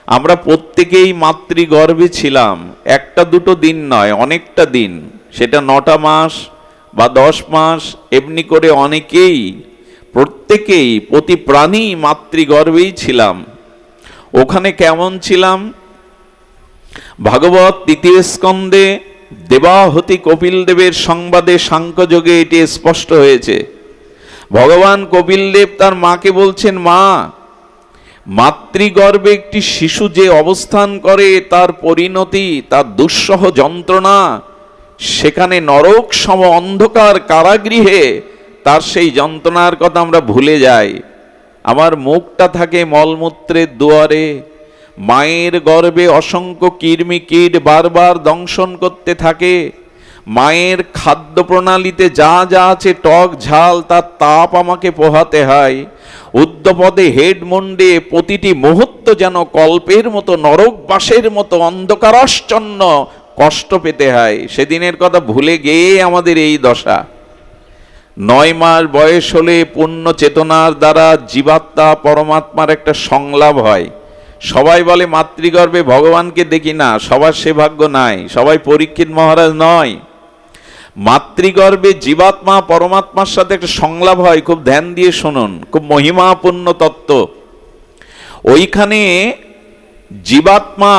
আমরা প্রত্যেকেই মাতৃগর্ভে ছিলাম, একটা দুটো দিন নয়, অনেকটা দিন, সেটা 9টা মাস বা 10 মাস, এমনি করে অনেকেই, প্রত্যেকেই, প্রতি প্রাণী মাতৃগর্ভেই ছিলাম। ওখানে কেমন ছিলাম? ভাগবত 2য় স্কন্ধে দেবাহতি কপিল দেবের সংবাদে সাংখ্যযোগে এটি স্পষ্ট হয়েছে। ভগবান কপিল দেব তার মাকে বলছেন, মা, মাতৃগর্ভে একটি শিশু যে অবস্থান করে, তার পরিণতি, তার দুঃসহ যন্ত্রণা, সেখানে নরক সম অন্ধকার কারাগৃহে তার সেই যন্ত্রণার কথা আমরা ভুলে যাই। আমার মুখটা থাকে মলমূত্রের দুয়ারে, মায়ের গর্ভে অসংখ্য কীট বারবার দংশন করতে থাকে, মায়ের খাদ্য প্রণালীতে যা যা আছে টক ঝাল, তার তাপ আমাকে পোহাতে হয়। উদ্যপদে হেড মুন্ডে প্রতিটি মুহূর্ত যেন কল্পের মতো, নরকবাসের মতো অন্ধকারাচ্ছন্ন কষ্ট পেতে হয়। সেদিনের কথা ভুলে গিয়ে আমাদের এই দশা। 9 মাস বয়স হলে পূর্ণ চেতনার দ্বারা জীবাত্মা পরমাত্মার একটা সংলাপ হয়। সবাই বলে মাতৃগর্ভে ভগবানকে দেখি না, সবার সে ভাগ্য নাই, সবাই পরীক্ষিত মহারাজ নয়। মাতৃগর্ভে জীবাত্মা পরমাত্মার সাথে একটা সংলাপ হয়, খুব ধ্যান দিয়ে শুনুন, খুব মহিমাপূর্ণ তত্ত্ব। ওইখানে জীবাত্মা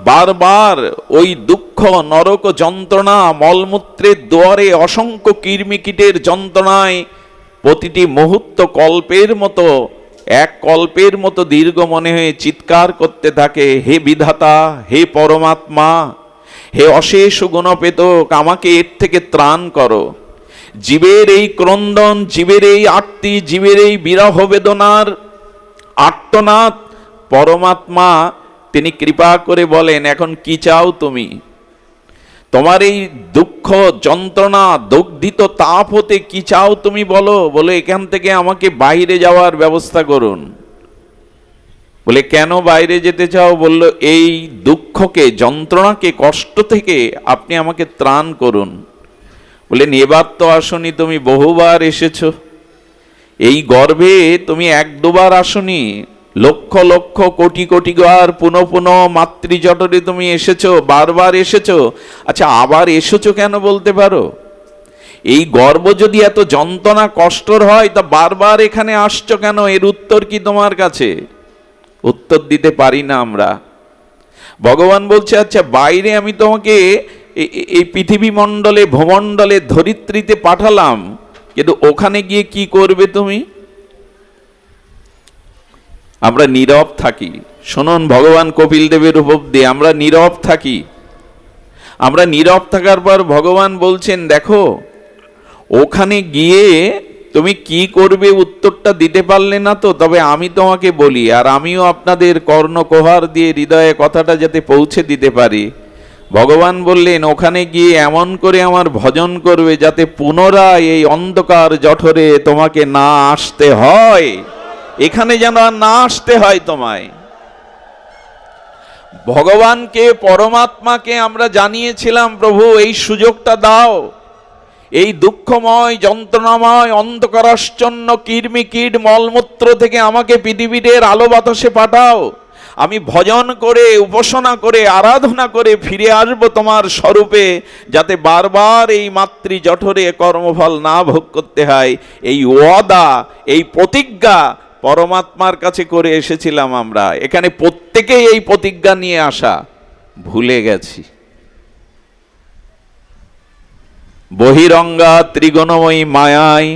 বারবার ওই দুঃখ, নরক যন্ত্রণা, মলমূত্রের দুয়ারে অসংখ্য কীটের যন্ত্রণায় প্রতিটি মুহূর্ত কল্পের মতো, এক কল্পের মতো দীর্ঘ মনে হয়ে চিৎকার করতে থাকে, হে বিধাতা, হে পরমাত্মা, হে অশেষ গুণপেতক, আমাকে এর থেকে ত্রাণ করো। জীবের এই ক্রন্দন, জীবের এই আর্তি, জীবের এই বিরহ বেদনার আর্তনাদ পরমাত্মা তিনি কৃপা করে বলেন, এখন কি চাও তুমি? তোমার এই দুঃখ যন্ত্রণা দগ্ধিত তাপ হতে কি চাও তুমি বলো? বলে এখান থেকে আমাকে বাইরে যাওয়ার ব্যবস্থা করুন। বলে কেন বাইরে যেতে চাও? বলল এই দুঃখকে, যন্ত্রণাকে, কষ্ট থেকে আপনি আমাকে ত্রাণ করুন। বলেন এবার তো আসনি, তুমি বহুবার এসেছো, এই গর্ভে তুমি 1-2 বার আসনি, লক্ষ লক্ষ কোটি কোটি বার পুনঃ পুনঃ মাতৃজঠরে তুমি এসেছো, বারবার এসেছো। আচ্ছা, আবার এসেছো কেন বলতে পারো? এই গর্ভ যদি এত যন্ত্রণা কষ্টর হয়, তা বারবার এখানে আসছো কেন? এর উত্তর কি তোমার কাছে? উত্তর দিতে পারি না আমরা। ভগবান বলছে, আচ্ছা বাইরে আমি তোমাকে এই পৃথিবী মণ্ডলে, ভূমণ্ডলে, ধরিত্রীতে পাঠালাম, কিন্তু ওখানে গিয়ে কি করবে তুমি? আমরা নীরব থাকি। শুনুন ভগবান কপিল দেবের উপদেশ, আমরা নীরব থাকি। আমরা নীরব থাকার পর ভগবান বলছেন, দেখো ওখানে গিয়ে তুমি কি করবে উত্তরটা দিতে পারলে না তো, তবে আমি তোমাকে বলি, আর আমিও আপনাদের কর্ণকোহার দিয়ে হৃদয়ে কথাটা যাতে পৌঁছে দিতে পারি। ভগবান বললেন, ওখানে গিয়ে এমন করে আমার ভজন করবে যাতে পুনরায় এই অন্ধকার জঠরে তোমাকে না আসতে হয়, এখানে যেন আর না আসতে হয় তোমায়। ভগবানকে, পরমাত্মাকে আমরা জানিয়েছিলাম, প্রভু এই সুযোগটা দাও, এই দুঃখময়, যন্ত্রণাময়, অন্ধকারাচ্ছন্ন কীট মলমূত্র থেকে আমাকে পৃথিবীর আলো বাতাসে পাঠাও। আমি ভজন করে, উপাসনা করে, আরাধনা করে ফিরে আসব তোমার স্বরূপে, যাতে বারবার এই মাতৃ জঠরে কর্মফল না ভোগ করতে হয়। এই ওয়াদা, এই প্রতিজ্ঞা পরমাত্মার কাছে করে এসেছিলাম আমরা। এখানে প্রত্যেকেই এই প্রতিজ্ঞা নিয়ে আসা ভুলে গেছি। বহিরঙ্গা ত্রিগুণময়ী মায়ায়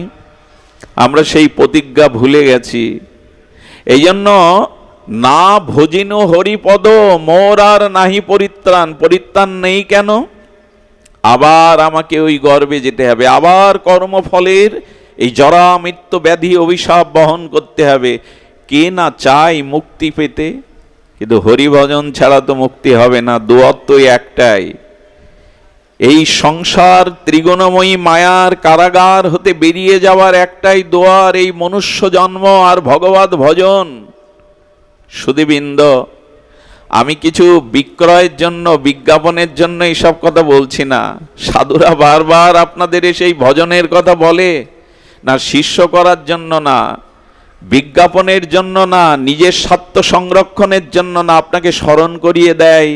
আমরা সেই প্রতিজ্ঞা ভুলে গেছি। এই জন্য না ভজিন হরিপদ মোর আর নাহি পরিত্রাণ। পরিত্রাণ নেই কেন? আবার আমাকে ওই গর্ভে যেতে হবে, আবার কর্মফলের এই জরা মৃত্যু ব্যাধি অভিশাপ বহন করতে হবে। কে না চাই মুক্তি পেতে? কিন্তু হরিভজন ছাড়া তো মুক্তি হবে না। দুয়ার তো একটাই, এই সংসার ত্রিগুণময়ী মায়ার কারাগার হতে বেরিয়ে যাওয়ার একটাই দুয়ার, এই মনুষ্য জন্ম আর ভগবত ভজন। সুধীবৃন্দ, আমি কিছু বিক্রয়ের জন্য, বিজ্ঞাপনের জন্য এইসব কথা বলছি না। সাধুরা বারবার আপনাদের সেই ভজনের কথা বলে না, শিষ্য করার জন্য না, বিজ্ঞাপনের জন্য না, নিজের স্বার্থ সংরক্ষণের জন্য না, আপনাকে স্মরণ করিয়ে দেয়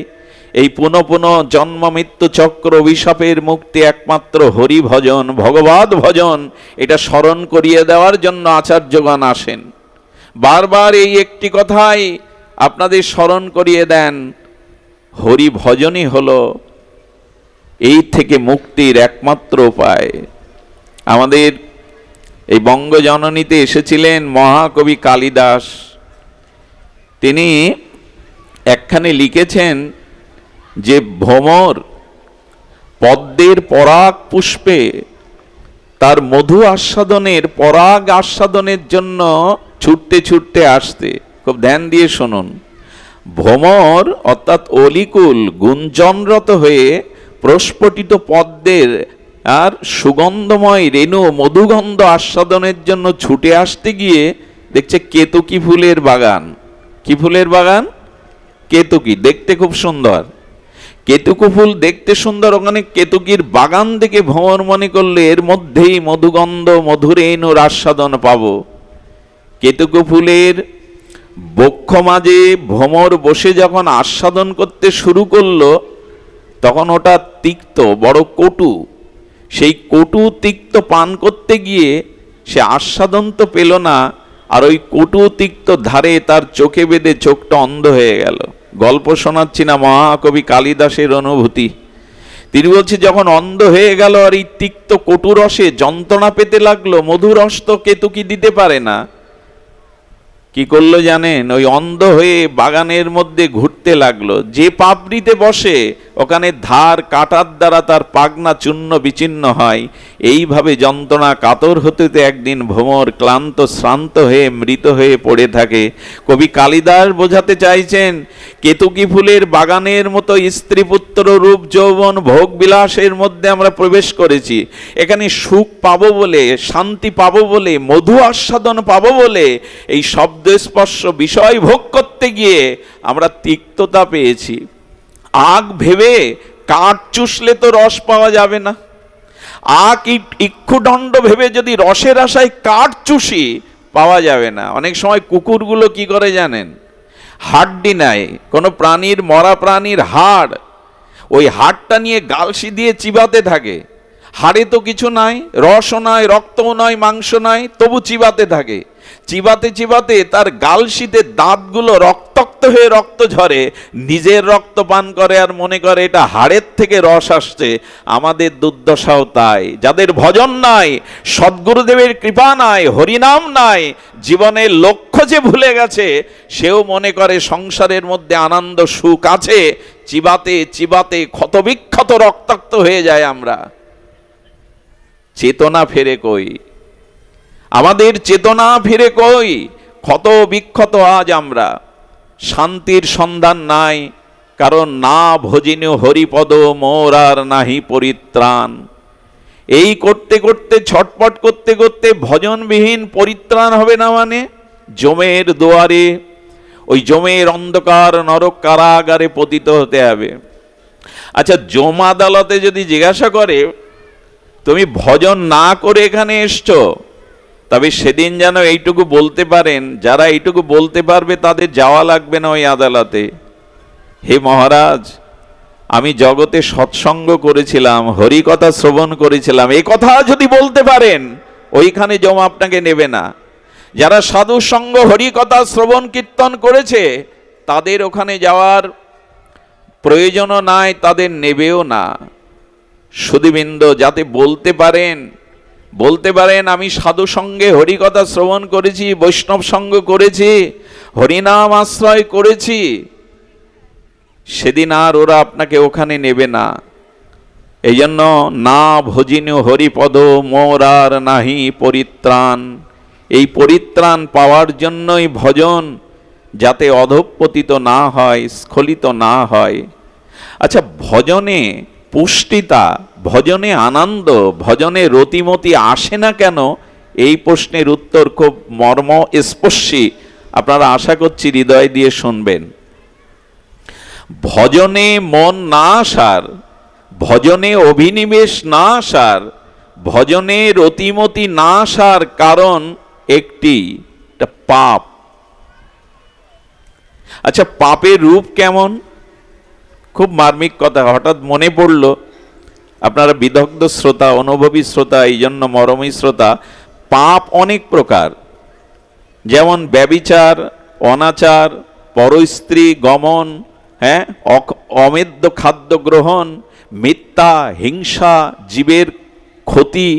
এই পুনঃ পুনঃ জন্ম মৃত্যু চক্র অভিশাপের মুক্তি একমাত্র হরি ভজন, ভগবত ভজন, এটা স্মরণ করিয়ে দেওয়ার জন্য আচার্যগণ আসেন। বারবার এই একটি কথাই আপনাদের স্মরণ করিয়ে দেন, হরি ভজনই হলো এই থেকে মুক্তির একমাত্র উপায়। আমাদের এই বঙ্গজননীতে এসেছিলেন মহাকবি কালিদাস। তিনি একখানে লিখেছেন যে ভ্রমর পদ্মের পরাগ পুষ্পে তার মধু আস্বাদনের, পরাগ আস্বাদনের জন্য ছুটতে ছুটতে আসতে। খুব ধ্যান দিয়ে শুনুন। ভ্রমর অর্থাৎ অলিকুল গুঞ্জনরত হয়ে প্রস্ফুটিত পদ্মের আর সুগন্ধময় রেণু মধুগন্ধ আস্বাদনের জন্য ছুটে আসতে গিয়ে দেখছে কেতকী ফুলের বাগান। কি ফুলের বাগান? কেতকী। দেখতে খুব সুন্দর, কেতকী ফুল দেখতে সুন্দর। ওখানে কেতকীর বাগান দেখে ভ্রমর মনে করলে এর মধ্যেই মধুগন্ধ মধুরেণুর আস্বাদন পাবো। কেতকী ফুলের বক্ষ মাঝে ভ্রমর বসে যখন আস্বাদন করতে শুরু করলো, তখন ওটা তিক্ত, বড় কটু। সেই কটু তিক্ত পান করতে গিয়ে সে আস্বাদন তো পেল না, আর ওই কটু তিক্ত ধারে তার চোখে বেঁধে চোখটা অন্ধ হয়ে গেল। গল্প শোনাচ্ছি না, মহাকবি কালিদাসের অনুভূতি। তিনি বলছে যখন অন্ধ হয়ে গেল আর এই তিক্ত কটু রসে যন্ত্রণা পেতে লাগলো, মধুরস তো কেতকী দিতে পারে না, কি করলো জানেন? ওই অন্ধ হয়ে বাগানের মধ্যে ঘুরতে লাগলো। যে পাপড়িতে বসে ওখানে ধার কাটার দ্বারা তার পাগনা চূর্ণ বিচ্ছিন্ন হয়। এইভাবে যন্ত্রণা কাতর হতে একদিন ভ্রমর ক্লান্ত শ্রান্ত হয়ে মৃত হয়ে পড়ে থাকে। কবি কালিদাস বোঝাতে চাইছেন কেতকী ফুলের বাগানের মতো স্ত্রী পুত্র রূপ যৌবন ভোগ বিলাসের মধ্যে আমরা প্রবেশ করেছি। এখানে সুখ পাবো বলে, শান্তি পাবো বলে, মধু আস্বাদন পাবো বলে এই শব্দ স্পর্শ বিষয় ভোগ করতে গিয়ে আমরা তিক্ততা পেয়েছি। আগ ভেবে কাঠ চুষলে তো রস পাওয়া যাবে না। আগ ইক্ষুদণ্ড ভেবে যদি রসের আশায় কাঠ চুষি, পাওয়া যাবে না। অনেক সময় কুকুরগুলো কি করে জানেন? হাড্ডি নেয়, কোনো প্রাণীর, মরা প্রাণীর হাড়, ওই হাড়টা নিয়ে গালসি দিয়ে চিবাতে থাকে। হাড়ে তো কিছু নাই, রসও নয়, রক্তও নয়, মাংস নয়, তবু চিবাতে থাকে। চিবাতে চিবাতে তার গালশিতে দাঁতগুলো রক্তাক্ত হয়ে রক্ত ঝরে, নিজের রক্ত পান করে আর মনে করে এটা হাড়ের থেকে রস আসছে। আমাদের দুর্দশাও তাই। যাদের ভজন নাই, সদ্গুরুদেবের কৃপা নাই, হরিনাম নাই, জীবনের লক্ষ্য যে ভুলে গেছে, সেও মনে করে সংসারের মধ্যে আনন্দ সুখ আছে। চিবাতে চিবাতে ক্ষতবিক্ষত রক্তাক্ত হয়ে যায় আমরা। চেতনা ফেরে কই? আমাদের চেতনা ফিরে কই? ক্ষত বিক্ষত আজ আমরা। শান্তির সন্ধান নাই, কারণ না ভজিনু হরিপদ মোর আর নাহি পরিত্রাণ। এই করতে করতে, ছটপট করতে করতে ভজনবিহীন পরিত্রাণ হবে না। মানে যমের দুয়ারে, ওই যমের অন্ধকার নরক কারাগারে পতিত হতে হবে। আচ্ছা, যম আদালতে যদি জিজ্ঞাসা করে তুমি ভজন না করে এখানে এসছো, তবে সেদিন যেন এইটুকু বলতে পারেন, যারা এইটুকু বলতে পারবে তাদের যাওয়া লাগবে না ওই আদালতে। হে মহারাজ, আমি জগতে সৎসঙ্গ করেছিলাম, হরি কথা শ্রবণ করেছিলাম, এই কথা যদি বলতে পারেন, ওইখানে যম আপনাকে নেবে না। যারা সাধু সঙ্গ হরি কথা শ্রবণ কীর্তন করেছে, তাদের ওখানে যাওয়ার প্রয়োজনও নাই, তাদের নেবেও না। সুধীবৃন্দ, যাতে বলতে পারেন আমি সাধু সঙ্গে হরি কথা শ্রবণ করেছি, বৈষ্ণব সঙ্গ করেছি, হরিনাম আশ্রয় করেছি, সেদিন আর ওরা আপনাকে ওখানে নেবে না। এই জন্য না ভজিনু হরিপদ মোর আর নাহি পরিত্রাণ। এই পরিত্রাণ পাওয়ার জন্যই ভজন, যাতে অধঃপতিত না হয়, স্খলিত না হয়। আচ্ছা, ভজনে পুষ্টিতা, ভজনে আনন্দ, ভজনে রতিমতি আসে না কেন? এই প্রশ্নের উত্তর খুব মর্মস্পর্শী। আপনারা আশা করছি হৃদয় দিয়ে শুনবেন। ভজনে মন না আসার, ভজনে অভিনিবেশ না আসার, ভজনে রতিমতি না আসার কারণ একটি, এটা পাপ। আচ্ছা, পাপের রূপ কেমন? খুব মার্মিক কথা, হঠাৎ মনে পড়ল। আপনারা বিদগ্ধ শ্রোতা, অনুভবী শ্রোতা, এই জন্য মরমী শ্রোতা। পাপ অনেক প্রকার, যেমন ব্যভিচার, অনাচার, পরস্ত্রী গমন, হ্যাঁ, অমেদ্য খাদ্য গ্রহণ, মিথ্যা, হিংসা, জীবের ক্ষতি।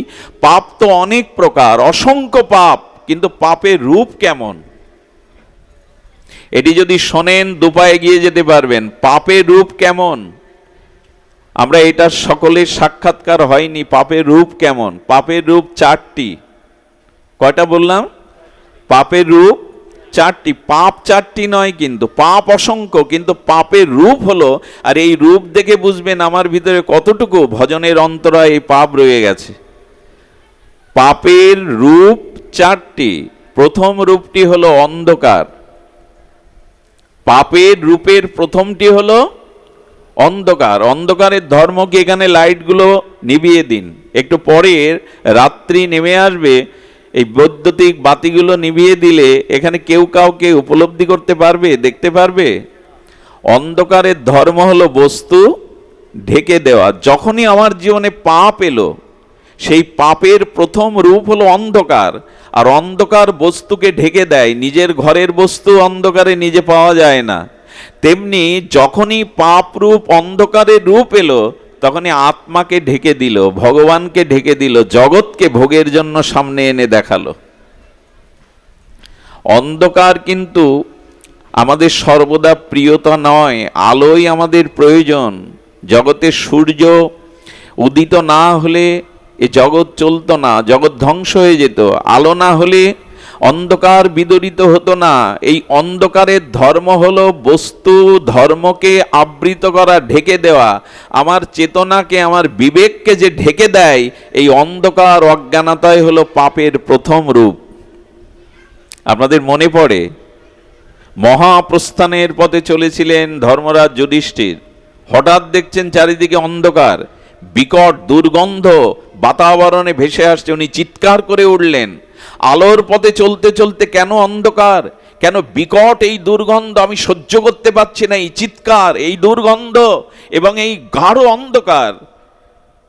পাপ তো অনেক প্রকার, অসংখ্য পাপ। কিন্তু পাপের রূপ কেমন এটি যদি শোনেন দুপায়ে এগিয়ে যেতে পারবেন। পাপের রূপ কেমন? আমরা এটা সকলের সাক্ষাৎকার হয়নি। পাপের রূপ কেমন? পাপের রূপ চারটি। কয়টা বললাম? পাপের রূপ চারটি। পাপ চারটি নয়, কিন্তু পাপ অসংখ্য, কিন্তু পাপের রূপ হলো। আর এই রূপ দেখে বুঝবেন আমার ভিতরে কতটুকু ভজনের অন্তরায় এই পাপ রয়ে গেছে। পাপের রূপ চারটি। প্রথম রূপটি হলো অন্ধকার। পাপের রূপের প্রথমটি হলো অন্ধকার। অন্ধকারের ধর্ম কি? এখানে লাইটগুলো নিভিয়ে দিন, একটু পরে রাত্রি নেমে আসবে, এই বৈদ্যুতিক বাতিগুলো নিভিয়ে দিলে এখানে কেউ কাউকে উপলব্ধি করতে পারবে, দেখতে পারবে? অন্ধকারের ধর্ম হলো বস্তু ঢেকে দেওয়া। যখনই আমার জীবনে পাপ এলো, সেই পাপের প্রথম রূপ হলো অন্ধকার। আর অন্ধকার বস্তুকে ঢেকে দেয়। নিজের ঘরের বস্তু অন্ধকারে নিজে পাওয়া যায় না। তেমনি যখনই পাপ রূপ অন্ধকারের রূপ এলো, তখনই আত্মাকে ঢেকে দিল, ভগবানকে ঢেকে দিল, জগৎকে ভোগের জন্য সামনে এনে দেখালো। অন্ধকার কিন্তু আমাদের সর্বদা প্রিয়তা নয়, আলোই আমাদের প্রয়োজন। জগতের সূর্য উদিত না হলে এ জগৎ চলতো না, জগৎ ধ্বংস হয়ে যেত। আলো না হলে অন্ধকার বিদরিত হতো না। এই অন্ধকারের ধর্ম হলো বস্তু ধর্মকে আবৃত করা, ঢেকে দেওয়া। আমার চেতনাকে, আমার বিবেককে যে ঢেকে দেয়, এই অন্ধকার অজ্ঞানতাই হলো পাপের প্রথম রূপ। আপনাদের মনে পড়ে মহাপ্রস্থানের পথে চলেছিলেন ধর্মরাজ যুধিষ্ঠির। হঠাৎ দেখছেন চারিদিকে অন্ধকার, বিকট দুর্গন্ধ বাতাবরণে ভেসে আসছে। উনি চিৎকার করে উঠলেন, আলোর পথে চলতে চলতে কেন অন্ধকার, কেন বিকট এই দুর্গন্ধ? আমি সহ্য করতে পারছি না এই চিৎকার, এই দুর্গন্ধ এবং এই গাঢ় অন্ধকার।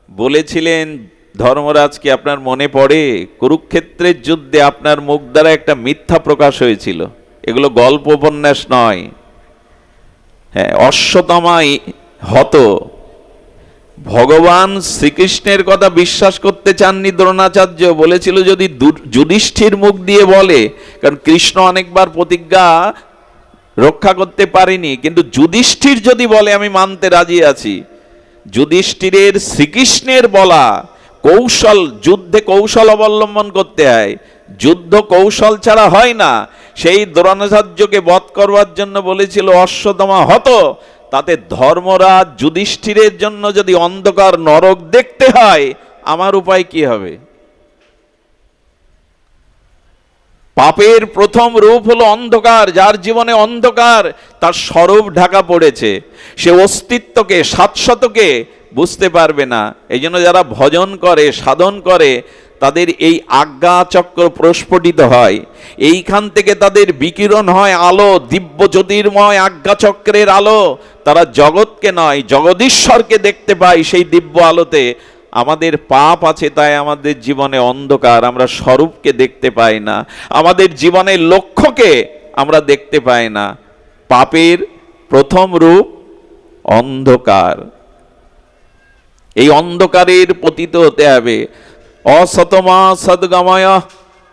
বলেছিলেন ধর্মরাজকে, আপনার মনে পড়ে কুরুক্ষেত্রের যুদ্ধে আপনার মুখ দ্বারা একটা মিথ্যা প্রকাশ হয়েছিল। এগুলো গল্প উপন্যাস নয়। হ্যাঁ, অশ্বত্থামাই হত। ভগবান শ্রীকৃষ্ণের কথা বিশ্বাস করতে চাননি দ্রোণাচার্য। বলেছিল যদি যুধিষ্ঠির মুখ দিয়ে বলে, কারণ কৃষ্ণ অনেকবার প্রতিজ্ঞা রক্ষা করতে পারেনি, কিন্তু যুধিষ্ঠির যদি বলে আমি মানতে রাজি আছি। যুধিষ্ঠিরের শ্রীকৃষ্ণের বলা কৌশল, যুদ্ধে কৌশল অবলম্বন করতে হয়, যুদ্ধ কৌশল ছাড়া হয় না। সেই দ্রোণাচার্যকে বধ করবার জন্য বলেছিল অশ্বত্থামা হত। তাতে ধর্মরাজ যুধিষ্ঠিরের জন্য যদি অন্ধকার নরক দেখতে হয়, আমার উপায় কি হবে? পাপের প্রথম রূপ হলো অন্ধকার। যার জীবনে অন্ধকার, তার স্বরূপ ঢাকা পড়েছে, সে অস্তিত্বকে, শাশ্বতকে বুঝতে পারবে না। এই জন্য যারা ভজন করে, সাধন করে, তাদের এই আজ্ঞা চক্র প্রস্ফুটিত হয়। এইখান থেকে তাদের বিকিরণ হয় আলো, দিব্য জ্যোতির্ময় আজ্ঞা চক্রের আলো। তারা জগৎকে নয়, জগদীশ্বরকে দেখতে পায় সেই দিব্য আলোতে। আমাদের পাপ আছে, তাই আমাদের জীবনে অন্ধকার। আমরা স্বরূপকে দেখতে পাই না, আমাদের জীবনের লক্ষ্যকে আমরা দেখতে পাই না। পাপের প্রথম রূপ অন্ধকার। এই অন্ধকারের পতিত হতে হবে। অসতমা সদ্গময়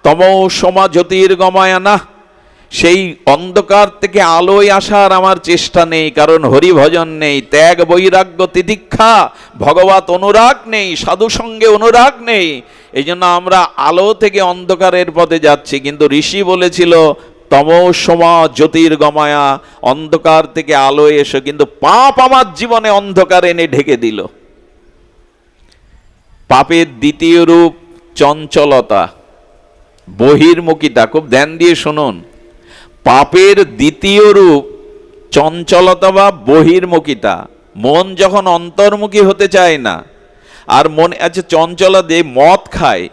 তমোসমা জ্যোতির্গময় না। সেই অন্ধকার থেকে আলোয় আসার আমার চেষ্টা নেই, কারণ হরিভজন নেই, ত্যাগ বৈরাগ্য তিতিক্ষা ভগবত অনুরাগ নেই, সাধু সঙ্গে অনুরাগ নেই। এই জন্য আমরা আলো থেকে অন্ধকারের পথে যাচ্ছি। কিন্তু ঋষি বলেছিল তমোসমা জ্যোতির্গময়া, অন্ধকার থেকে আলো এসো। কিন্তু পাপ আমার জীবনে অন্ধকার এনে ঢেকে দিল। পাপের দ্বিতীয় রূপ চঞ্চলতা, বহির্মুখিতা। খুব ধ্যান দিয়ে শুনুন, পাপের দ্বিতীয় রূপ চঞ্চলতা বা বহির্মুখিতা। মন যখন অন্তর্মুখী হতে চায় না, আর মনে আছে চঞ্চলা দিয়ে মদ খায়,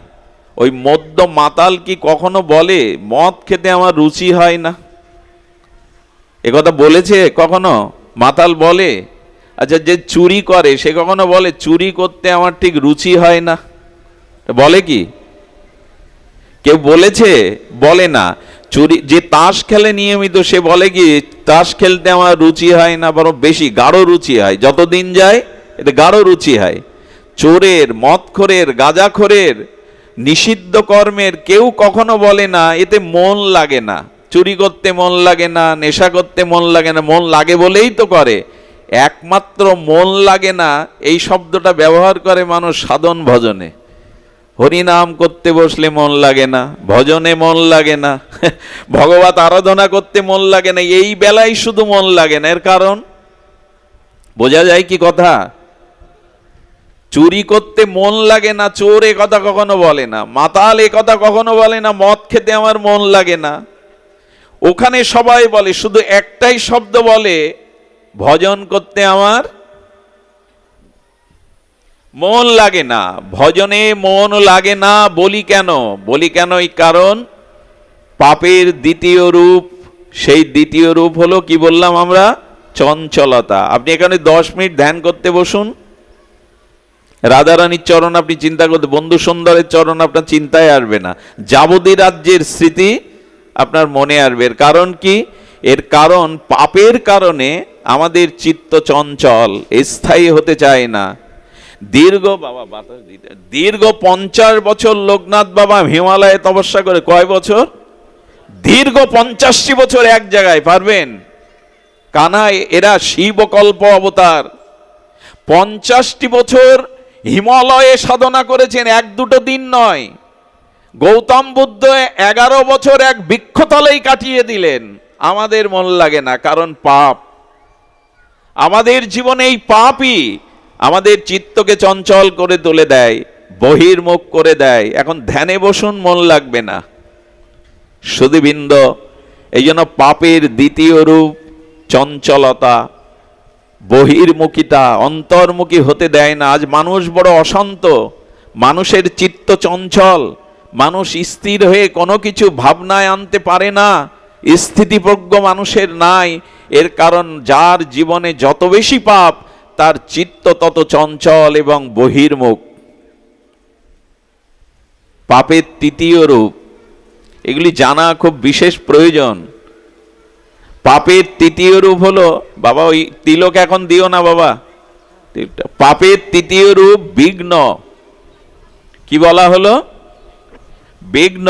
ওই মদ্য মাতাল কি কখনো বলে মদ খেতে আমার রুচি হয় না? একথা বলেছে কখনো মাতাল? বলে? আচ্ছা, যে চুরি করে সে কখনো বলে চুরি করতে আমার ঠিক রুচি হয় না? বলে কি কেউ বলেছে? বলে না। চুরি যে তাস খেলে নিয়মিত সে বলে কি তাস খেলতে আমার রুচি হয় না, বরং বেশি গাঢ় রুচি হয়, যতদিন যায় এতে গাঢ় রুচি হয়। চোরের, মদখোরের, গাঁজাখোরের, নিষিদ্ধ কর্মের কেউ কখনো বলে না এতে মন লাগে না, চুরি করতে মন লাগে না, নেশা করতে মন লাগে না। মন লাগে বলেই তো করে। একমাত্র মন লাগে না এই শব্দটা ব্যবহার করে মানুষ সাধন ভজনে। হরিনাম করতে বসলে মন লাগে না, ভজনে মন লাগে না, ভগবত আরাধনা করতে মন লাগে না, এই বেলায় শুধু মন লাগে না। এর কারণ বোঝা যায় কি কথা? চুরি করতে মন লাগে না, চোর এ কথা কখনো বলে না, মাতাল এ কথা কখনো বলে না, মদ খেতে আমার মন লাগে না। ওখানে সবাই বলে, শুধু একটাই শব্দ বলে, ভজন করতে আমার মন লাগে না। ভজনে মন লাগে না বলি কেন? বলি কেন? এই কারণ পাপের দ্বিতীয় রূপ, সেই দ্বিতীয় রূপ হলো কি বললাম আমরা? চঞ্চলতা। আপনি এখানে 10 মিনিট ধ্যান করতে বসুন, রাধারানীর চরণ আপনি চিন্তা করতে, বন্ধু সুন্দরের চরণ আপনার চিন্তায় আসবে না, যাবতী রাজ্যের স্মৃতি আপনার মনে আসবে। এর কারণ কি? এর কারণ পাপের কারণে আমাদের চিত্ত চঞ্চল, স্থায়ী হতে চায় না। দীর্ঘ 50 বছর লোকনাথ বাবা হিমালয়ে তপস্যা করে। কয় বছর? দীর্ঘ 85 বছর এক জায়গায়। পারবেন? কানাই এরা শিবকল্প অবতার। 50টি বছর হিমালয়ে সাধনা করেছেন, এক দুটো দিন নয়। গৌতম বুদ্ধ 11 বছর এক বৃক্ষতলেই কাটিয়ে দিলেন। আমাদের মন লাগে না, কারণ পাপ। আমাদের জীবনে এই পাপই আমাদের চিত্তকে চঞ্চল করে তুলে দেয়, বহির্মুখ করে দেয়। এখন ধ্যানে বসুন, মন লাগবে না। সুধীবৃন্দ, এই জন্য পাপের দ্বিতীয় রূপ চঞ্চলতা, বহির্মুখিতা, অন্তর্মুখী হতে দেয় না। আজ মানুষ বড় অশান্ত, মানুষের চিত্ত চঞ্চল, মানুষ স্থির হয়ে কোনো কিছু ভাবনায় আনতে পারে না, স্থিতিপ্রজ্ঞ মানুষের নাই। এর কারণ যার জীবনে যত বেশি পাপ তার চিত্ত তত চঞ্চল এবং বহির্মুখ। পাপের তৃতীয় রূপ, এগুলি জানা খুব বিশেষ প্রয়োজন। পাপের তৃতীয় রূপ হলো, বাবা ওই তিলক এখন দিও না বাবা, পাপের তৃতীয় রূপ বিঘ্ন। কি বলা হলো? বিঘ্ন।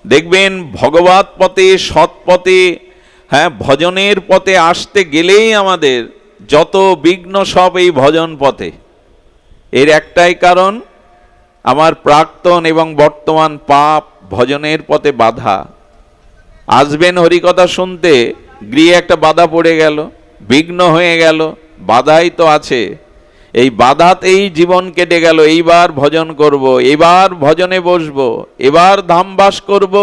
দেখবেন ভগবত পথে, সৎ পথে, হ্যাঁ ভজনের পথে আসতে গেলেই আমাদের যত বিঘ্ন সব এই ভজন পথে। এর একটাই কারণ, আমার প্রাক্তন এবং বর্তমান পাপ ভজনের পথে বাধা। আসবেন হরিকথা শুনতে, গৃহে একটা বাধা পড়ে গেল, বিঘ্ন হয়ে গেল, বাধাই তো আছে, এই বাধাতেই জীবন কেটে গেল। এইবার ভজন করব, এবার ভজনে বসবো, এবার ধামবাস করব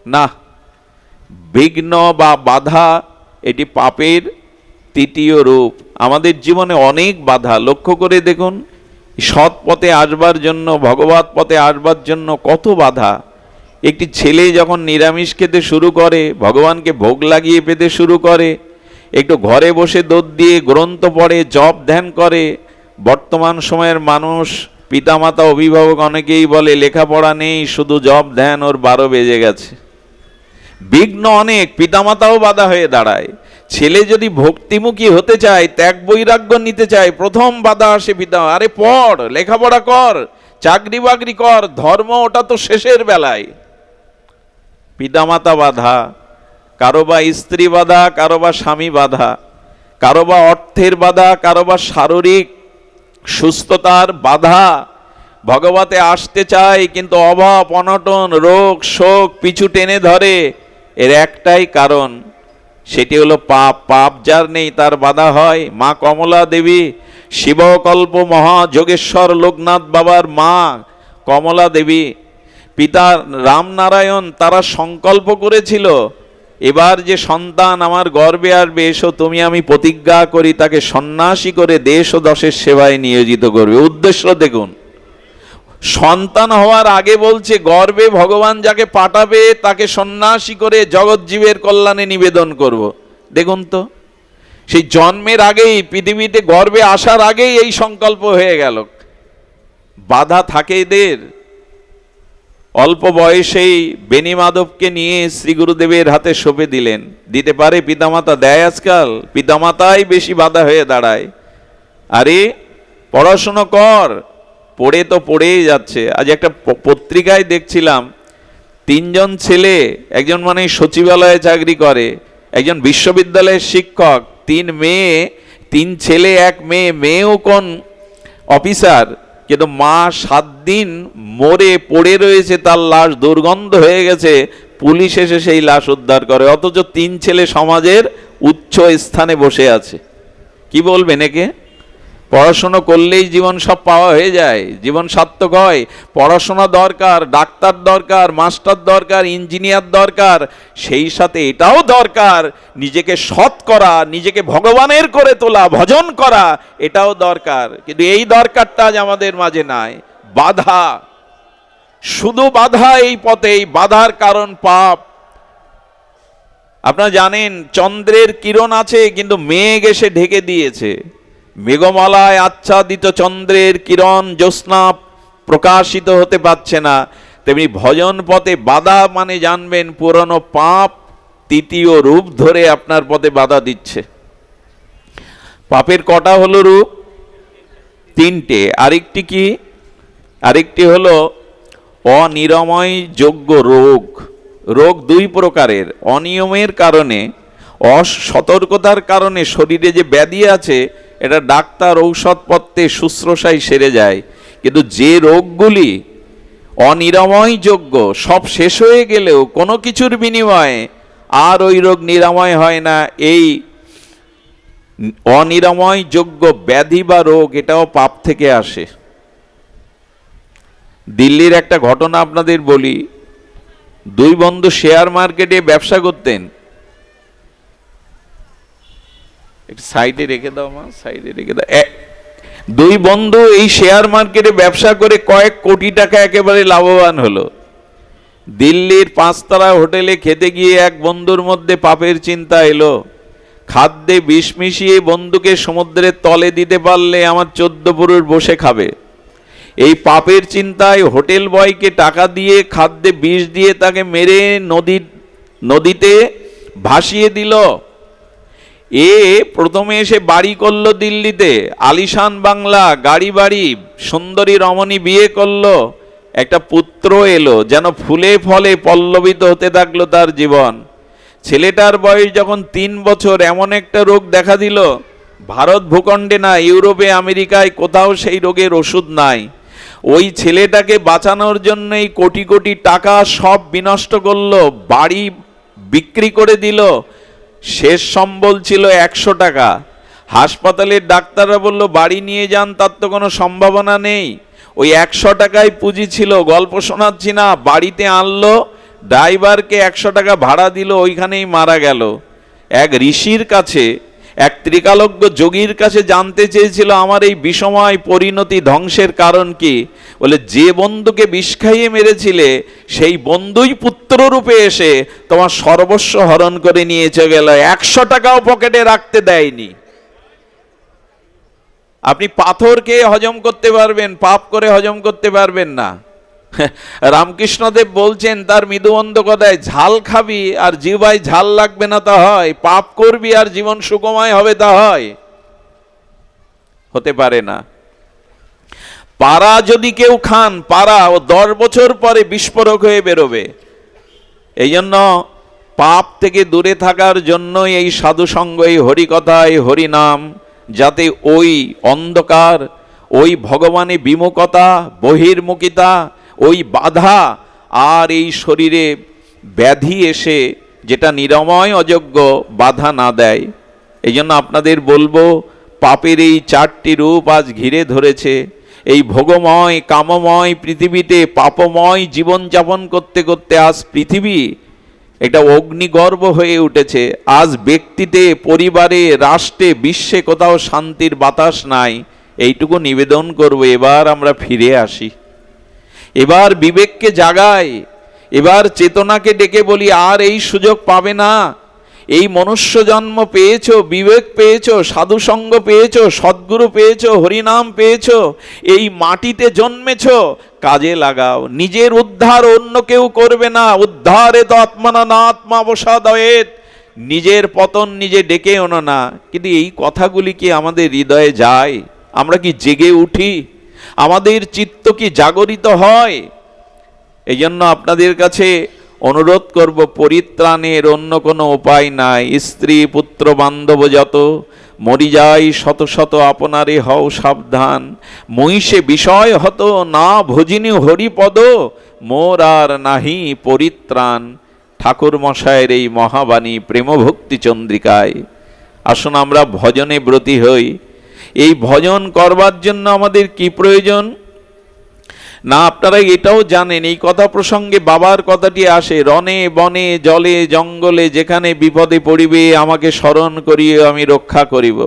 না। বিঘ্ন বা বাধা এটি পাপের তৃতীয় রূপ। আমাদের জীবনে অনেক বাধা, লক্ষ্য করে দেখুন। সৎ পথে আসবার জন্য, ভগবত পথে আসবার জন্য কত বাধা। একটি ছেলে যখন নিরামিষ খেতে শুরু করে, ভগবানকে ভোগ লাগিয়ে পেতে শুরু করে, একটু ঘরে বসে দোদ দিয়ে গ্রন্থ পড়ে, জপ ধ্যান করে। বর্তমান সময়ের মানুষ, পিতামাতা, অভিভাবক অনেকেই বলে লেখাপড়া নেই, শুধু জপ ধ্যান, ওর 12 বেজে গেছে। বিঘ্ন অনেক, পিতামাতাও বাধা হয়ে দাঁড়ায়। ছেলে যদি ভক্তিমুখী হতে চায়, ত্যাগ বৈরাগ্য নিতে চায়, প্রথম বাধা আসে পিতা, আরে পড়, লেখাপড়া কর, চাকরি বাকরি কর, ধর্ম ওটা তো শেষের বেলায়। পিতামাতা বাধা, কারো বা স্ত্রী বাধা, কারো বা স্বামী বাধা, কারো বা অর্থের বাধা, কারো বা শারীরিক সুস্থতার বাধা। ভগবতে আসতে চায় কিন্তু অভাব, অনটন, রোগ, শোক পিছু টেনে ধরে। এর একটাই কারণ, সেটি হলো পাপ। পাপ যার নেই তার বাধা হয়। মা কমলা দেবী, শিবকল্প মহাযোগেশ্বর লোকনাথ বাবার মা কমলা দেবী, পিতা রামনারায়ণ, তারা সংকল্প করেছিল, এবার যে সন্তান আমার গর্ভে আসবে, এসো তুমি আমি প্রতিজ্ঞা করি তাকে সন্ন্যাসী করে দেশ ও দশের সেবায় নিয়োজিত করবে। উদ্দেশ্য দেখুন, সন্তান হওয়ার আগে বলছে গর্ভে ভগবান যাকে পাঠাবে তাকে সন্ন্যাসী করে জগৎজীবের কল্যাণে নিবেদন করব। দেখুন তো, সেই জন্মের আগেই, পৃথিবীতে গর্ভে আসার আগেই এই সংকল্প হয়ে গেল। বাধা থাকে এদের। অল্প বয়সেই বেনি মাধবকে নিয়ে শ্রী গুরুদেবের হাতে সঁপে দিলেন। দিতে পারে পিতামাতা? দেয় আজকাল? পিতামাতাই বেশি বাধা হয়ে দাঁড়ায়। আরে পড়াশোনা কর, পড়ে তো পড়েই যাচ্ছে। আজ একটা পত্রিকায় দেখছিলাম, 3 জন ছেলে, একজন মানে সচিবালয়ে চাকরি করে, একজন বিশ্ববিদ্যালয়ের শিক্ষক, 3 মেয়ে, 3 ছেলে 1 মেয়ে, মেয়েও কোন অফিসার, কিন্তু মা 7 দিন মরে পড়ে রয়েছে, তার লাশ দুর্গন্ধ হয়ে গেছে, পুলিশ এসে সেই লাশ উদ্ধার করে, অথচ 3 ছেলে সমাজের উচ্চ স্থানে বসে আছে। কি বলবেন একে? পড়াশোনা করলেই জীবন সব পাওয়া হয়ে যায়, জীবন সার্থক হয়? পড়াশোনা দরকার, ডাক্তার দরকার, মাস্টার দরকার, ইঞ্জিনিয়ার দরকার, সেই সাথে এটাও দরকার নিজেকে সৎ করা, নিজেকে ভগবানের করে তোলা, ভজন করা, এটাও দরকার। কিন্তু এই দরকারটা আজ আমাদের মাঝে নাই। বাধা, শুধু বাধা এই পথে। এই বাধার কারণ পাপ। আপনারা জানেন চন্দ্রের কিরণ আছে, কিন্তু মেঘ এসে ঢেকে দিয়েছে। মেঘমালায় আচ্ছাদিত চন্দ্রের কিরণ জ্যোৎস্না প্রকাশিত হতে পারছে না। তেমনি ভজন পথে বাধা মানে জানবেন পুরনো পাপ তৃতীয় রূপ ধরে আপনার পথে বাধা দিচ্ছে। পাপের কটা হলো রূপ? 3টে। আরেকটি কি? আরেকটি হলো অনিরাময় যোগ্য রোগ। রোগ 2 প্রকারের। অনিয়মের কারণে, অসতর্কতার কারণে শরীরে যে ব্যাধি আছে, এটা ডাক্তার ঔষধপত্রে শুশ্রূষায় সেরে যায়। কিন্তু যে রোগগুলি অনিরাময় যোগ্য, সব শেষ হয়ে গেলেও কোনো কিছুর বিনিময়ে আর ওই রোগ নিরাময় হয় না, এই অনিরাময় যোগ্য ব্যাধি বা রোগ, এটাও পাপ থেকে আসে। দিল্লির একটা ঘটনা আপনাদের বলি। 2 বন্ধু শেয়ার মার্কেটে ব্যবসা করতেন। সাইডে রেখে দাও মা, সাইডে রেখে দাও। 2 বন্ধু এই শেয়ার মার্কেটে ব্যবসা করে কয়েক কোটি টাকা একেবারে লাভবান হলো। দিল্লির 5 তারা হোটেলে খেতে গিয়ে এক বন্ধুর মধ্যে পাপের চিন্তা এলো। খাদ্যে বিষ মিশিয়ে বন্ধুকে সমুদ্রের তলে দিতে পারলে আমার 14 পুরুষ বসে খাবে। এই পাপের চিন্তায় হোটেল বয়কে টাকা দিয়ে খাদ্যে বিষ দিয়ে তাকে মেরে নদীতে ভাসিয়ে দিল। এ প্রথমে এসে বাড়ি করলো দিল্লিতে, আলিশান বাংলা, গাড়ি বাড়ি, সুন্দরী রমণী বিয়ে করলো, একটা পুত্র এলো, যেন ফুলে ফলে পল্লবিত হতে থাকলো তার জীবন। ছেলেটার বয়স যখন 3 বছর, এমন একটা রোগ দেখা দিল, ভারত ভূখণ্ডে না, ইউরোপে আমেরিকায় কোথাও সেই রোগের ওষুধ নাই। ওই ছেলেটাকে বাঁচানোর জন্যই কোটি কোটি টাকা সব বিনষ্ট করলো, বাড়ি বিক্রি করে দিল। শেষ সম্বল ছিল 100 টাকা। হাসপাতালের ডাক্তাররা বলল বাড়ি নিয়ে যান, তার তো কোনো সম্ভাবনা নেই। ওই 100 টাকায় পুঁজি ছিল। গল্প শোনাচ্ছি না। বাড়িতে আনলো, ড্রাইভারকে 100 টাকা ভাড়া দিল, ওইখানেই মারা গেল। এক ঋষির কাছে, এক ত্রিকালজ্ঞ যোগীর কাছে জানতে চেয়েছিল আমার এই বিষময় পরিণতি ধ্বংসের কারণ কি। বলে, যে বন্ধুকে বিষ খাইয়ে মেরেছিলে সেই বন্ধুই পুত্র রূপে এসে তোমার সর্বস্ব হরণ করে নিয়ে চলে গেল, 100 টাকাও পকেটে রাখতে দেয়নি। আপনি পাথরকে হজম করতে পারবেন, পাপ করে হজম করতে পারবেন না। রামকৃষ্ণদেব বলছেন তার মৃদুবন্ধ কথায়, ঝাল খাবি আর জিহ্বায় ঝাল লাগবে না তা হয়, পাপ করবি আর জীবন সুখময় হবে তা হয়? হতে পারে না। পারা যদি কেউ খান, পারা ও 10 বছর পরে বিস্ফোরক হয়ে বেরোবে। এই জন্য পাপ থেকে দূরে থাকার জন্যই এই সাধুসঙ্গ, এই হরিকথায় হরিনাম, যাতে ওই অন্ধকার, ওই ভগবানে বিমুখতা, বহির্মুখিতা, ওই বাধা আর এই শরীরে ব্যাধি এসে যেটা নিরাময় অযোগ্য, বাধা না দেয়। এই জন্য আপনাদের বলবো, পাপের এই 4টি রূপ আজ ঘিরে ধরেছে। এই ভোগময় কামময় পৃথিবীতে পাপময় জীবনযাপন করতে করতে আজ পৃথিবী একটা অগ্নিগর্ভ হয়ে উঠেছে। আজ ব্যক্তিতে, পরিবারে, রাষ্ট্রে, বিশ্বে কোথাও শান্তির বাতাস নাই। এইটুকু নিবেদন করব, এবার আমরা ফিরে আসি। এবার বিবেককে জাগাই, এবার চেতনাকে ডেকে বলি আর এই সুযোগ পাবে না। এই মনুষ্য জন্ম পেয়েছো, বিবেক পেয়েছো, সাধুসঙ্গ পেয়েছো, সদ্গুরু পেয়েছো, হরিনাম পেয়েছো, এই মাটিতে জন্মেছো, কাজে লাগাও। নিজের উদ্ধার অন্য কেউ করবে না। উদ্ধারে তো আত্মানা না আত্মাবসাদয়েত, নিজের পতন নিজে ডেকে ওনো না। কিন্তু এই কথাগুলি কি আমাদের হৃদয়ে যায়? আমরা কি জেগে উঠি? আমাদের চিত্ত কি জাগরিত হয়? এই জন্য আপনাদের কাছে অনুরোধ করব, পরিত্রাণের অন্য কোনো উপায় নাই। স্ত্রী পুত্র বান্ধব যত, মরি যাই শত শত আপনারে হও সাবধান। মহিষে বিষয় হত না ভজিনী হরিপদ, মোর আর নাহি পরিত্রাণ। ঠাকুর মশায়ের এই মহাবাণী প্রেমভক্তি চন্দ্রিকায়। আসুন আমরা ভজনে ব্রতী হই। এই ভজন করবার জন্য আমাদের কি প্রয়োজন না, আপনারা এটাও জানেন। এই কথা প্রসঙ্গে বাবার কথাটি আসে, রণে বনে জলে জঙ্গলে যেখানে বিপদে পড়িবে আমাকে স্মরণ করিয়ে আমি রক্ষা করিব।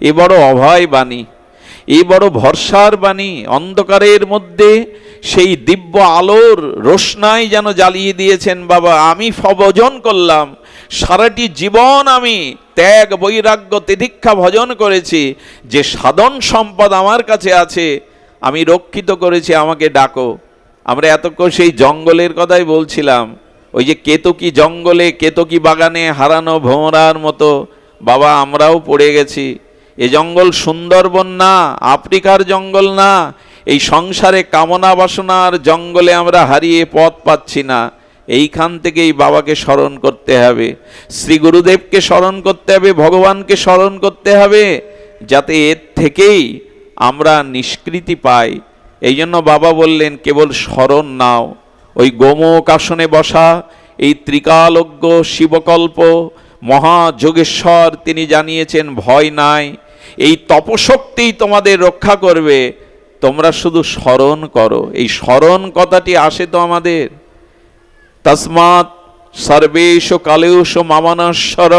এ বড় অভয় বাণী, এ বড় ভরসার বাণী। অন্ধকারের মধ্যে সেই দিব্য আলোর রোশনাই যেন জ্বালিয়ে দিয়েছেন বাবা। আমি ভজন করলাম, সারাটি জীবন আমি ত্যাগ বৈরাগ্য তিতিক্ষা ভজন করেছি। যে সাধন সম্পদ আমার কাছে আছে আমি রক্ষিত করেছি, আমাকে ডাকো। আমরা এতক্ষণ সেই জঙ্গলের কথাই বলছিলাম। ওই যে কেতকী জঙ্গলে, কেতকী বাগানে হারানো ভোমরার মতো বাবা আমরাও পড়ে গেছি। এ জঙ্গল সুন্দরবন না, আফ্রিকার জঙ্গল না, এই সংসারে কামনা বাসনার জঙ্গলে আমরা হারিয়ে পথ পাচ্ছি না। এইখান থেকেই বাবাকে স্মরণ করতে হবে, শ্রী গুরুদেবকে স্মরণ করতে হবে, ভগবানকে স্মরণ করতে হবে, যাতে এর থেকেই আমরা নিষ্কৃতি পাই। এই জন্য বাবা বললেন কেবল স্মরণ নাও। ওই গোমুখ আসনে বসা এই ত্রিকালজ্ঞ শিবকল্প মহাযোগেশ্বর তিনি জানিয়েছেন ভয় নাই, এই তপশক্তি তোমাদের রক্ষা করবে, তোমরা শুধু স্মরণ করো। এই স্মরণ কথাটি আসে তো আমাদের। তস্মাৎ সর্বেশ কালেশ মামানশ্বর,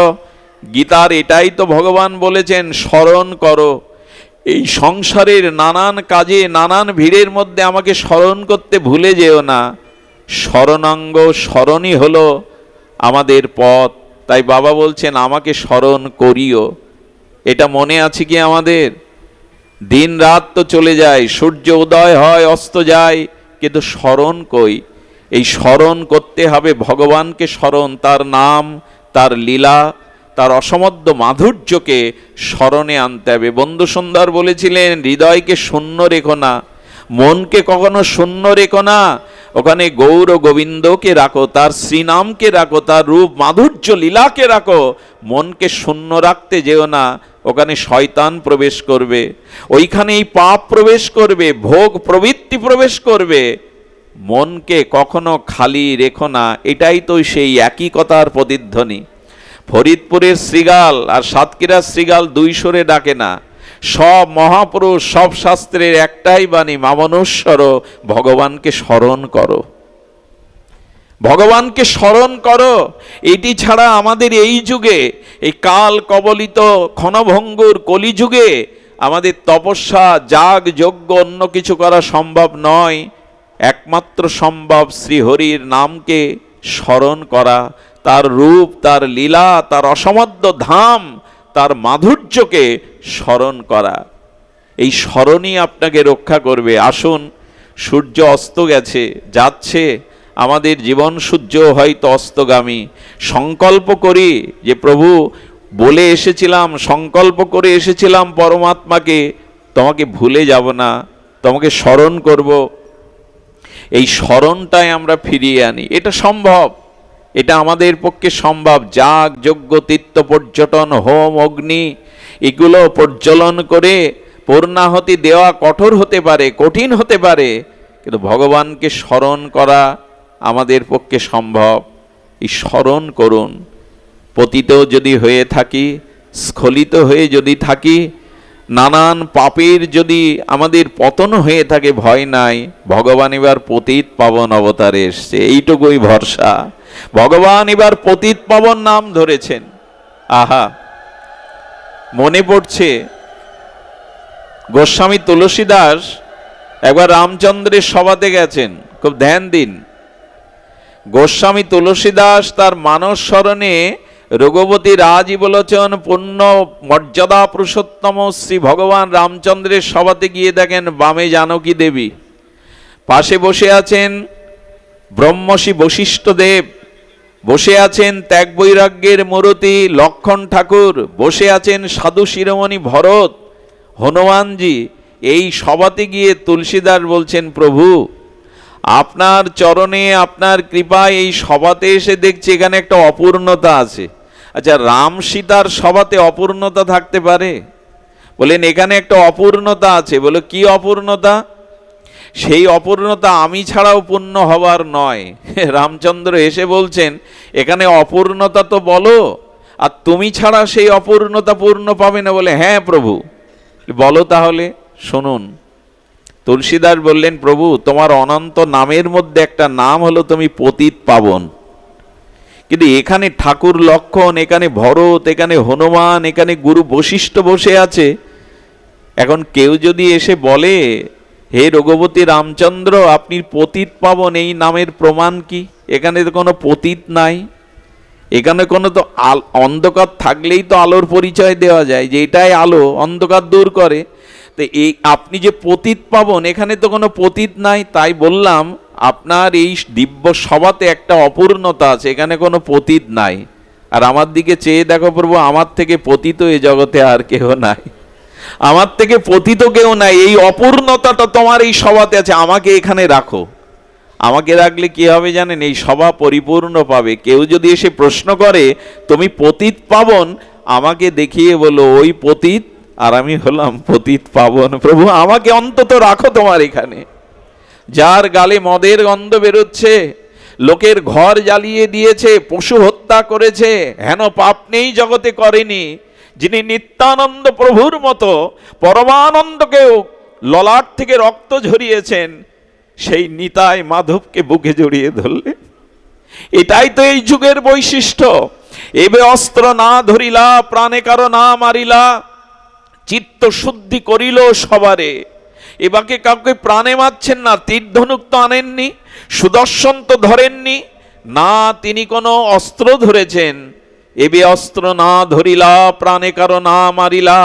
গীতার এটাই তো ভগবান বলেছেন, স্মরণ করো। এই সংসারের নানান কাজে নানান ভিড়ের মধ্যে আমাকে স্মরণ করতে ভুলে যেও না। স্মরণাঙ্গ স্মরণই হলো আমাদের পথ। তাই বাবা বলছেন আমাকে স্মরণ করিও। এটা মনে আছে কি আমাদের? দিন রাত তো চলে যায়, সূর্য উদয় হয় অস্ত যায়, কিন্তু স্মরণ কই? এই স্মরণ করতে হবে ভগবানকে স্মরণ, তার নাম, তার লীলা, তার অসমধ্য মাধুর্যকে স্মরণে আনতে হবে। বন্ধু সুন্দর বলেছিলেন, হৃদয়কে শূন্য রেখো না, মনকে কখনো শূন্য রেখো না। ওখানে গৌর গোবিন্দকে রাখো, তার শ্রীনামকে রাখো, তার রূপ মাধুর্য লীলাকে রাখো। মনকে শূন্য রাখতে যেও না, ওখানে শয়তান প্রবেশ করবে, ওইখানেই পাপ প্রবেশ করবে, ভোগ প্রবৃত্তি প্রবেশ করবে। মনকে কখনো খালি রেখো না। এটাই তো সেই একই কথার প্রতিধ্বনি। ফরিদপুরের শ্রীগাল আর সাতক্ষীরার শ্রীগাল দুই সুরে ডাকে না। সব মহাপুরুষ, সব শাস্ত্রের একটাই বাণী, মামনুষ্বর, ভগবানকে স্মরণ করো, ভগবানকে স্মরণ করো। এটি ছাড়া আমাদের এই যুগে, এই কাল কবলিত ক্ষণভঙ্গুর কলিযুগে আমাদের তপস্যা, যাগ, যজ্ঞ, অন্য কিছু করা সম্ভব নয়। একমাত্র সম্ভব শ্রীহরির নামকে স্মরণ করা, তার রূপ, তার লীলা, তার অসমাদ্য ধাম, তার মাধুর্যকে স্মরণ করা। এই স্মরণই আপনাকে রক্ষা করবে। আসুন, সূর্য অস্ত গেছে, যাচ্ছে, আমাদের জীবন সূর্য হয়তো অস্তগামী। সংকল্প করি যে প্রভু বলে এসেছিলাম, সংকল্প করে এসেছিলাম পরমাত্মাকে, তোমাকে ভুলে যাব না, তোমাকে স্মরণ করব। এই স্মরণটাই আমরা ফিরিয়ে আনি। এটা সম্ভব, এটা আমাদের পক্ষে সম্ভব। যাগ, যজ্ঞ, তীর্থ পর্যটন, হোম, অগ্নি, এগুলো প্রজ্বলন করে পূর্ণাহতি দেওয়া কঠোর হতে পারে, কঠিন হতে পারে, কিন্তু ভগবানকে স্মরণ করা আমাদের পক্ষে সম্ভব। এই স্মরণ করুন। পতিত যদি হয়ে থাকি, স্খলিত হয়ে যদি থাকি, নানান পাপের যদি আমাদের পতন হয়ে থাকে, ভয় নাই, ভগবান এবার পতিত পাবন অবতারে এসছে, এইটুকুই ভরসা। ভগবান এবার পতিত পাবন নাম ধরেছেন। আহা, মনে পড়ছে গোস্বামী তুলসীদাস একবার রামচন্দ্রের সভাতে গেছেন, খুব ধ্যান দিন। গোস্বামী তুলসীদাস তার মানস স্মরণে রঘুপতি রাজীবলোচন পূর্ণ মর্যাদা পুরুষোত্তম শ্রী ভগবান রামচন্দ্রের সভাতে গিয়ে দেখেন বামে জানকী দেবী, পাশে বসে আছেন ব্রহ্মর্ষি বশিষ্ঠ দেব, বসে আছেন ত্যাগ বৈরাগ্যের মূরতি লক্ষণ ঠাকুর, বসে আছেন সাধু শিরোমণি ভরত, হনুমানজি। এই সভাতে গিয়ে তুলসীদাস বলছেন, প্রভু আপনার চরণে আপনার কৃপায় এই সভাতে এসে দেখছি এখানে একটা অপূর্ণতা আছে। আচ্ছা, রাম সীতার সভাতে অপূর্ণতা থাকতে পারে? বলেন এখানে একটা অপূর্ণতা আছে। বলে কি অপূর্ণতা? সেই অপূর্ণতা আমি ছাড়াও পূর্ণ হবার নয়। রামচন্দ্র এসে বলছেন, এখানে অপূর্ণতা তো বলো, আর তুমি ছাড়া সেই অপূর্ণতা পূর্ণ পাবে না। বলে হ্যাঁ প্রভু, বলো তাহলে শুনুন। তুলসীদাস বললেন, প্রভু তোমার অনন্ত নামের মধ্যে একটা নাম হলো তুমি পতিত পাবন। কিন্তু এখানে ঠাকুর লক্ষণ, এখানে ভরত, এখানে হনুমান, এখানে গুরু বশিষ্ঠ বসে আছে। এখন কেউ যদি এসে বলে, হে রঘুপতি রামচন্দ্র আপনি পতিত পাবন, এই নামের প্রমাণ কি? এখানে তো কোনো পতিত নাই, এখানে কোনো তো অন্ধকার থাকলেই তো আলোর পরিচয় দেওয়া যায় যে এটাই আলো, অন্ধকার দূর করে। তো এই আপনি যে পতিত পাবন, এখানে তো কোনো পতিত নাই। তাই বললাম আপনার এই দিব্য সভাতে একটা অপূর্ণতা আছে, এখানে কোনো পতিত নাই। আর আমার দিকে চেয়ে দেখো প্রভু, আমার থেকে পতিত এ জগতে আর কেউ নাই, আমার থেকে পতিত কেউ নাই। এই অপূর্ণতাটা তোমার এই সভাতে আছে, আমাকে এখানে রাখো। আমাকে রাখলে কি হবে জানেন? এই সভা পরিপূর্ণ পাবে। কেউ যদি এসে প্রশ্ন করে তুমি পতিত পাবন, আমাকে দেখিয়ে বলো ওই পতিত, আর আমি হলাম পতিত পাবন। প্রভু আমাকে অন্তত রাখো তোমার এখানে। যার গালে মদের গন্ধ বেরোচ্ছে, লোকের ঘর জ্বালিয়ে দিয়েছে, পশু হত্যা করেছে, হেন পাপ নেই জগতে করেনি, যিনি নিত্যানন্দ প্রভুর মতো পরমানন্দকেও ললাট থেকে রক্ত ঝরিয়েছেন, সেই নিতাই মাধবকে বুকে জড়িয়ে ধরলে। এটাই তো এই যুগের বৈশিষ্ট্য। এবে অস্ত্র না ধরিলা, প্রাণে কারো না মারিলা, চিত্ত শুদ্ধি করিল সবারে। এবাকে কাউকে প্রাণে মারছেন না, তীর ধনুক তো আনেননি, সুদর্শন তো ধরেননি না, তিনি কোনো অস্ত্র ধরেছেন। এবে অস্ত্র না ধরিলা, প্রাণে কারো না মারিলা,